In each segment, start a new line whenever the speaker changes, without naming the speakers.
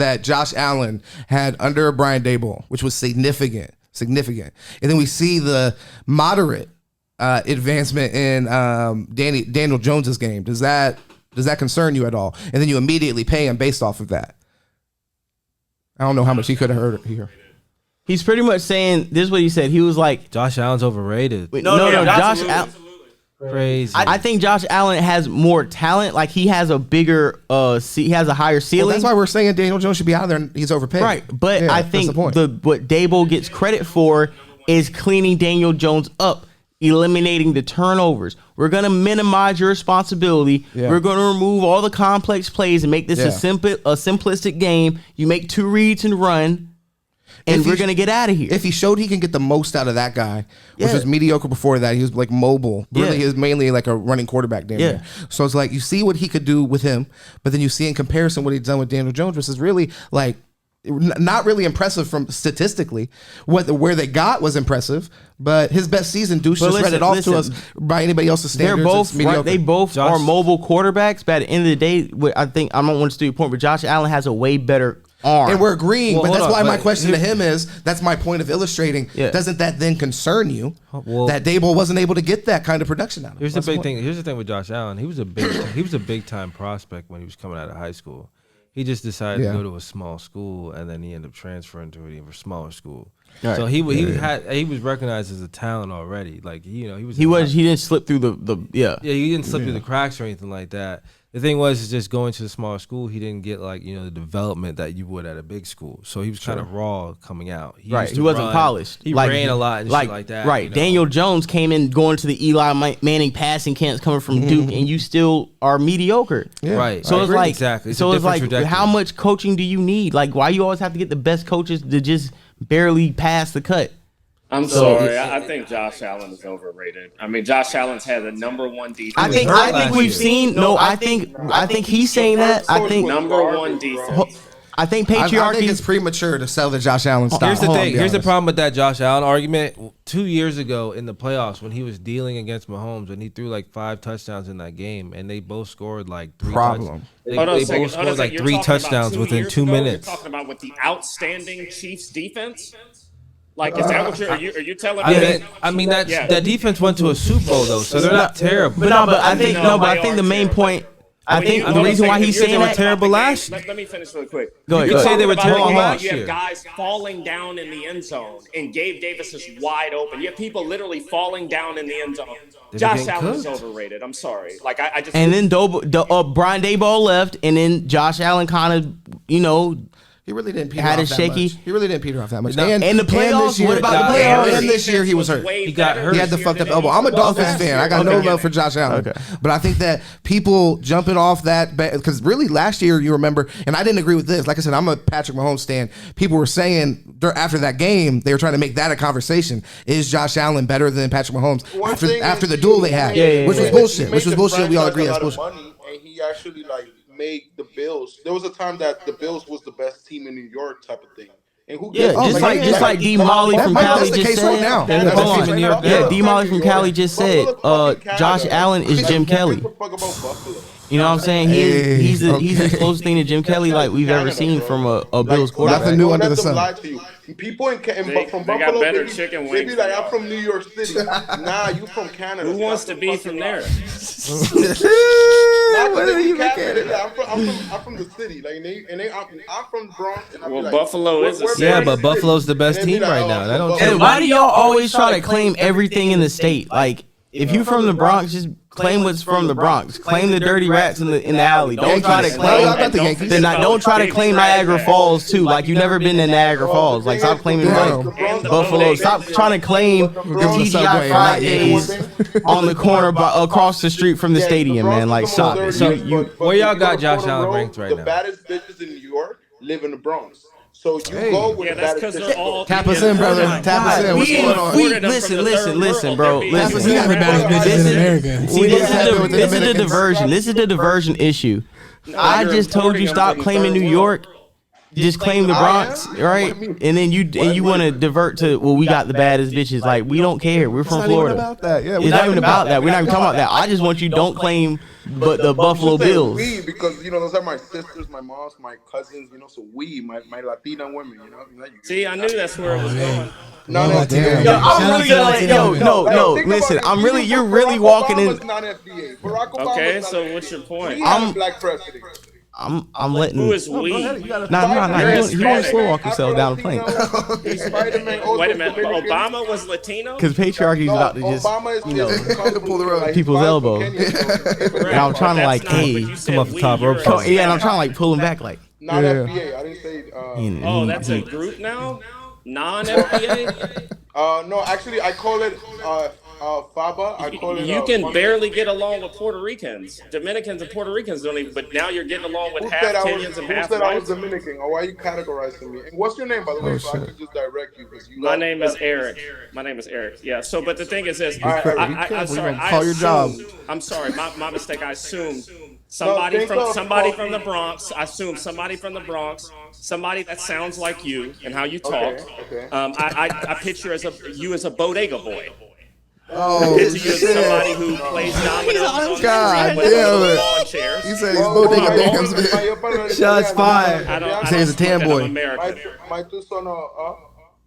that Josh Allen had under Brian Daboll, which was significant. And then we see the moderate advancement in Daniel Jones's game. Does that concern you at all? And then you immediately pay him based off of that. I don't know how much he could have heard here.
He's pretty much saying, this is what he said. He was like,
Josh Allen's overrated.
No, Josh Allen.
Crazy.
I think Josh Allen has more talent. Like he has a bigger, he has a higher ceiling.
Well, that's why we're saying Daniel Jones should be out there and he's overpaid.
Right, but I think what Daboll gets credit for is cleaning Daniel Jones up, eliminating the turnovers. We're going to minimize your responsibility. Yeah. We're going to remove all the complex plays and make this a simplistic game. You make 2 reads and run. And we're going to get out of here.
If he showed he can get the most out of that guy, which was mediocre before that, he was like mobile. Really, he was mainly like a running quarterback. Damn So it's like you see what he could do with him, but then you see in comparison what he's done with Daniel Jones, which is really like not really impressive from statistically. Where they got was impressive, but his best season, Deuce just read it off to us by anybody else's standards.
They both are mobile quarterbacks, but at the end of the day, I think I don't want to steal your point, but Josh Allen has a way better arm.
And we're agreeing, but that's why my question to him is, that's my point of illustrating. Doesn't that then concern you that Daboll wasn't able to get that kind of production out of him?
Here's the big thing. Here's the thing with Josh Allen. He was a big time prospect when he was coming out of high school. He just decided to go to a small school, and then he ended up transferring to an even smaller school. Right. So he was recognized as a talent already. Like he
didn't slip through
he didn't slip through the cracks or anything like that. The thing was, is just going to the smaller school, he didn't get the development that you would at a big school. So he was kind of raw coming out. He
wasn't polished.
He ran a lot and shit like that.
Right. Daniel Jones came in going to the Eli Manning passing camps coming from Duke, and you still are mediocre.
Yeah. Right.
So it's like
exactly.
So it's like how much coaching do you need? Like why you always have to get the best coaches to just barely pass the cut?
I'm sorry. I think Josh Allen is overrated. I mean, Josh Allen's had the #1 defense.
I think we've seen. No, I think he's saying that. I think
#1 defense.
I think patriarchy.
I think it's premature to sell the Josh Allen style.
Here's the thing. Here's the problem with that Josh Allen argument. 2 years ago in the playoffs, when he was dealing against Mahomes, and he threw like 5 touchdowns in that game, and they both scored like 3 touchdowns. They both scored like 3 touchdowns within 2 minutes.
You're talking about with the outstanding Chiefs defense. Like, is that what are you telling me?
I mean that defense went to a Super Bowl though, so they're not terrible.
But I think the main point. I think the reason why he's saying
they were terrible last.
Let me finish really quick.
Go ahead. You say they were terrible last year.
You have guys falling down in the end zone, and Gabe Davis is wide open. You have people literally falling down in the end zone. Josh Allen is overrated. I'm sorry. Like I just.
And then Brian Daboll left, and then Josh Allen kind of
He really didn't peter off that much. He really didn't peter off that much.
And the playoffs? What about the playoffs?
And this year he was hurt.
He got hurt.
He had the fucked up elbow. I'm a Dolphins fan. I got no love for Josh Allen. Okay. But I think that people jumping off that, because really last year, you remember, and I didn't agree with this. Like I said, I'm a Patrick Mahomes stan. People were saying after that game, they were trying to make that a conversation. Is Josh Allen better than Patrick Mahomes after the duel they had? Which was bullshit. Which was bullshit. We all agree that's bullshit.
Money, and he actually made the Bills. There was a time that the Bills was the best team in New York, type of thing. And who?
Just like D. Molly from Cali just said. D. Molly from Cali just said. Josh Allen is Jim Kelly. You know what I'm saying? He's the closest thing to Jim Kelly like we've ever seen from a Bills quarterback.
Nothing new under the sun.
People from
Buffalo,
got
better chicken wings.
They be like, I'm from New York City. Nah, you from Canada.
Who wants to be from there?
I'm from the city. I'm from the Bronx. And
Buffalo is a city.
Yeah, but Buffalo's the best team right now.
And why do y'all always try to claim everything in the state? Like, if you from the Bronx, just claim what's from the Bronx. Claim the dirty rats in the alley. Don't try to claim. Don't try to claim Niagara Falls too. Like you never been to Niagara Falls. Like stop claiming Buffalo. Stop trying to claim the TGI Fridays on the corner across the street from the stadium, man. Like stop.
Where y'all got Josh Allen ranked right now?
The baddest bitches in New York live in the Bronx. So you go with
that's because they're all.
Tap us in, brother. Tap us in. What's going on?
Listen, bro. Listen.
We got the baddest bitches in America.
See, this is the diversion issue. I just told you stop claiming New York. just claim the Bronx, right? And then you want to divert to, well, we got the baddest bitches. Like, we don't care. We're from Florida.
It's not even about that. Yeah,
it's not even about that. We're not even talking about that. I just want you don't claim but the Buffalo Bills.
We, because those are my sisters, my moms, my cousins. So my Latina women.
See, I knew that's where it was going.
No,
I'm really listen. You're really walking in.
Okay, so what's your point?
I'm black president.
I'm letting.
Who is we?
Nah. You want to slow walk yourself down the plane.
Wait a minute. Obama was Latino?
Because patriarchy is about to just,
pull the rug.
people's elbow. And I'm trying to like, hey,
come off the top rope.
Yeah, and I'm trying to like pull him back, like.
Not FBA. I didn't say.
That's a group now. Non-FBA.
No, actually, I call it FABA. I call it.
You can barely get along with Puerto Ricans. Dominicans and Puerto Ricans don't even. But now you're getting along with half Kenyans and half
whites. Who said I was
whites.
Dominican? Or why are you categorizing me? And what's your name, by the way, so I can just direct you?
My name is Eric. Yeah. So, but the thing is this. I'm sorry.
Call your job.
I'm sorry. My mistake. I assumed somebody from the Bronx. I assume somebody from the Bronx. Somebody that sounds like you and how you talk.
Okay.
I picture you as a bodega boy.
Oh,
I picture you as somebody who plays dominoes.
God damn it.
Chairs.
He said he's bodega dams.
Shots fired.
He said he's a tan boy.
My two son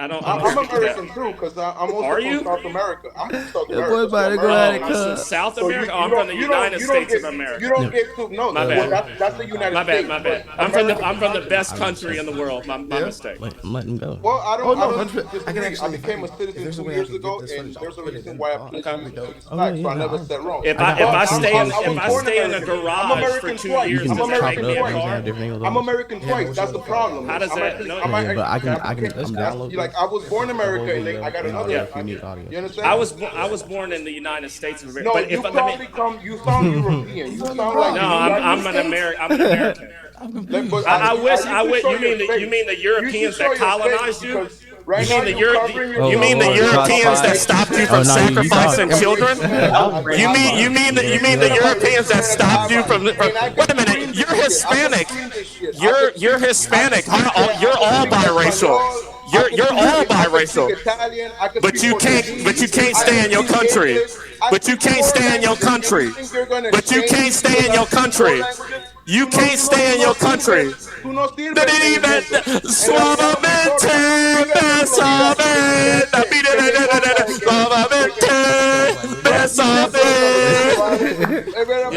I'm
American too, because I'm also from South America. I'm from South America.
Boy, about to go at it, cuz.
South America? I'm from the United States of America.
You don't get to, no, that's the United States.
My bad. I'm from the best country in the let my mistake.
I'm letting him go.
Well, I became a citizen 2 years ago, and there's a reason why I played so I never said wrong.
If I stay in a garage for 2 years, does that make me a car?
I'm American twice. That's the problem.
How does that? No,
but I can download.
I was born in America, and I got another.
You
understand?
I was born in the United States of America.
No,
But
you sound European. You sound like
I'm an American. I wish. You mean the Europeans that colonized you? You mean the Europeans that stopped you from sacrificing children? You mean the Europeans that stopped you from? Wait a minute, you're Hispanic. You're Hispanic. You're all biracial. You're all biracial. But you can't stay in your country. But you can't stay in your country. But you can't stay in your country. You can't stay in your country.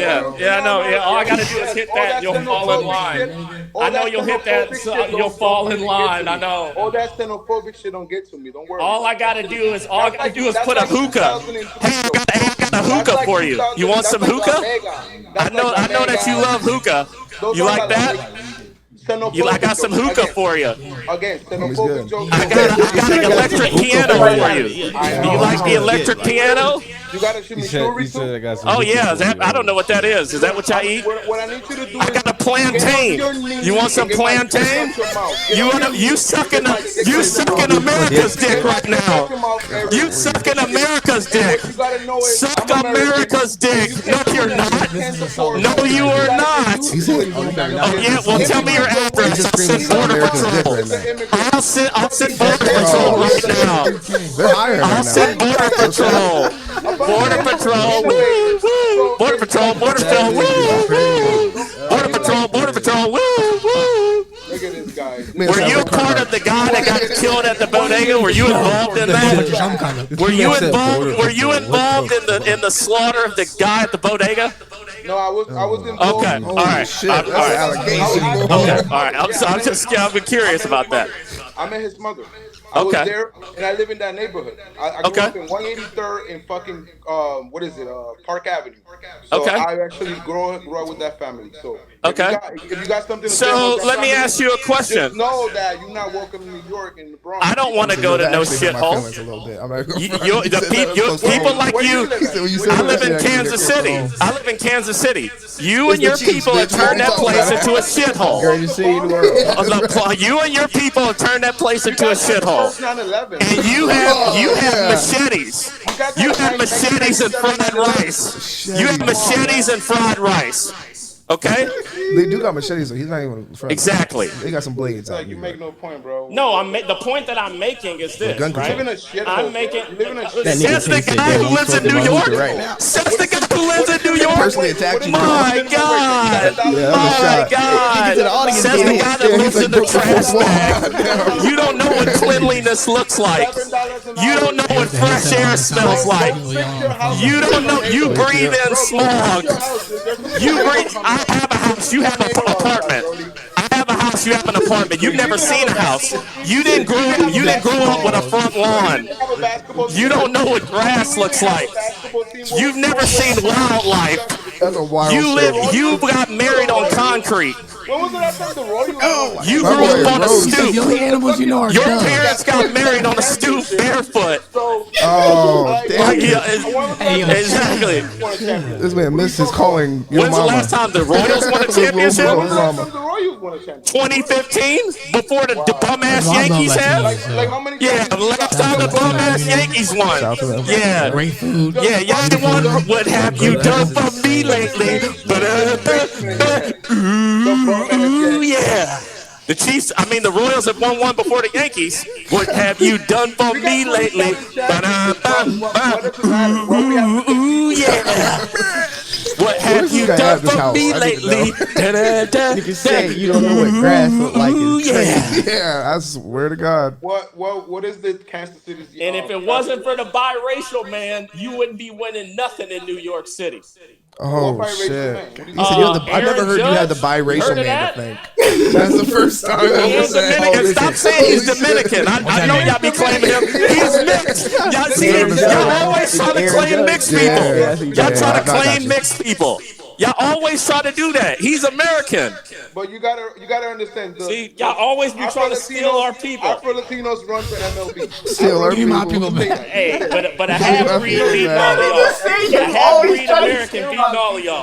Yeah, I know. Yeah, all I gotta do is hit that. You'll fall in line. I know you'll hit that. So you'll fall in line. I know.
All that xenophobic shit don't get to me. Don't worry.
All I gotta do is put a hookah. Hey, I got a hookah for you. You want some hookah? I know that you love hookah. You like that? I got some hookah for you.
Again, xenophobic jokes.
I got an electric piano for you. Do you like the electric piano?
You gotta shoot me chorizo.
Oh yeah, I don't know what that is. Is that what y'all eat?
What I need you to do
I got a plantain. You want some plantain? You sucking America's dick right now. You sucking America's dick. Suck America's dick. No, you're not. No, you are not. Oh yeah, well tell me your address. I'll send Border Patrol. I'll send Border Patrol right now. I'll send Border Patrol. Border Patrol, woo, woo. Border Patrol, Border Patrol, woo, woo. Border Patrol, woo, woo.
Look at this guy.
Were you part of the guy that got killed at the bodega? Were you involved in that? Were you involved in the slaughter of the guy at the bodega?
No, I was involved.
Okay, all right. I'm curious about that.
I met his mother. I was there, and I live in that neighborhood. I grew up in 183rd in fucking, Park Avenue. So I actually grew up with that family. So if you got something to say about
let me ask you a question.
Just know that you're not welcome in New York and the Bronx.
I don't want to go to no shithole. People like you, I live in Kansas City. You and your people have turned that place into a shithole. You and your people have turned that place into a shithole. And you have machetes. You have machetes and fried rice. You have machetes and fried rice. Okay?
They do got machetes, so he's not even front.
Exactly.
They got some blades.
Like you make no point, bro.
No, the point that I'm making is this, right? I'm making.
Says
the guy who lives in New York. Says the guy who lives in New York.
Personally attacked you.
My God. My God. Says the guy that lives in the trash bag. You don't know what cleanliness looks like. You don't know what fresh air smells like. You don't know. You breathe in smog. I have a house. You have an apartment. I have a house. You have an apartment. You've never seen a house. You didn't grow up with a front lawn. You don't know what grass looks like. You've never seen wildlife.
That's a wild
You got married on concrete.
When was the last time the Royals?
You grew up on a stoop.
The only animals you know are
Your parents got married on a stoop barefoot.
Oh, damn.
Exactly.
This man missed his calling. Your
When's the last time the Royals won a championship? 2015? Before the bum-ass Yankees have? Yeah, the last time the bum-ass Yankees won. Yeah.
Great food.
Yeah, y'all the one. What have you done for me lately? Ooh, yeah. The Royals have won one before the Yankees. What have you done for me lately? Ooh, yeah. What have you done for me lately?
You can say you don't know what grass look like.
Yeah, I swear to God.
What is the Kansas City's?
And if it wasn't for the biracial man, you wouldn't be winning nothing in New York City.
Oh shit! I never heard you had the biracial man to think. That's the first time I ever said.
Dominican. Stop saying he's Dominican. I know y'all be claiming him. He's mixed. Y'all always try to claim mixed people. Y'all try to claim mixed people. Y'all always try to do that. He's American.
But you gotta understand.
Y'all always be trying to steal our people.
Afro-Latinos run for MLB.
Steal our people.
Hey, but a half-breed beating all of y'all. A half-breed American beating all of y'all.